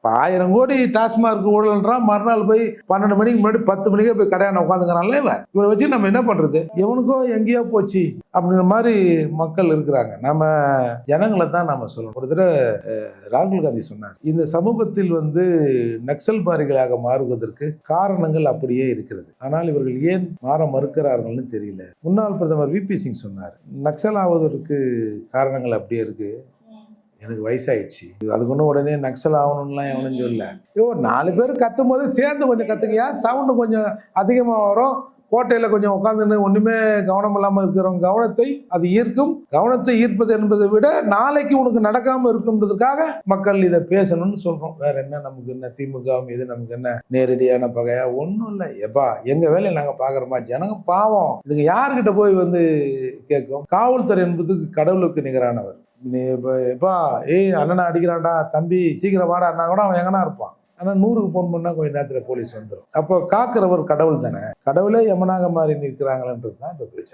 இப்போ 1000 கோடி டாஸ்மார்க் ஊழல்ன்றான், மறுநாள் போய் 12 மணிக்கு முன்னாடி 10 மணிக்கே போய் கடையான உட்காந்துக்கிறான்ல இவனை வச்சு நம்ம என்ன பண்றது? எவனுக்கோ எங்கேயோ போச்சு அப்படிங்கிற மாதிரி மக்கள் இருக்கிறாங்க. நம்ம ஜனங்களை தான் நம்ம சொல்லணும். ஒரு தடவை ராகுல் காந்தி சொன்னார், இந்த சமூகத்தில் நக்சல் பாரிகளாக மாறுவதற்கு காரணங்கள் அப்படியே இருக்கிறது, ஆனால் இவர்கள் ஏன் மாற மறுக்கிறார்கள்னு தெரியல. முன்னாள் பிரதமர் VP சிங் சொன்னார், நக்சல் ஆவதற்கு காரணங்கள் அப்படியே இருக்கு, எனக்கு வயசாயிடுச்சு, அதுக்கு ஒன்றும் உடனே நக்சல் ஆகணும்லாம் எவனும் சொல்லல. 4 பேர் கத்தும் போது சேர்ந்து கொஞ்சம் கத்துக்கியா, சவுண்டு கொஞ்சம் அதிகமாக வரும், கோட்டையில் கொஞ்சம் உட்காந்துன்னு ஒன்றுமே கவனம் இல்லாமல் இருக்கிறவங்க கவனத்தை அது ஈர்க்கும். கவனத்தை ஈர்ப்பது என்பதை விட நாளைக்கு உனக்கு நடக்காமல் இருக்குன்றதுக்காக மக்கள் இதை பேசணும்னு சொல்கிறோம். வேற என்ன நமக்கு என்ன திமுக இது நமக்கு என்ன நேரடியான பகையா? ஒன்றும் இல்லை. எப்பா எங்கள் வேலையை நாங்கள் பார்க்குறோமா? ஜனங்க பாவம், இதுக்கு யாருக்கிட்ட போய் கேட்கும்? காவல்துறை என்பது கடவுளுக்கு நிகரானவர். நீ எப்பா அண்ணனை அடிக்கிறான்டா தம்பி சீக்கிரம் வாடான்னா கூட அவன் எங்கன்னா இருப்பான். ஆனால் 100க்கு ஃபோன் பண்ணால் கொஞ்சம் நேரத்தில் போலீஸ் வந்துடும். அப்போ காக்கிறவர் கடவுள் தானே. கடவுளே யமனாக மாறி நிற்கிறாங்களன்றது தான் இப்போ பிரச்சனை.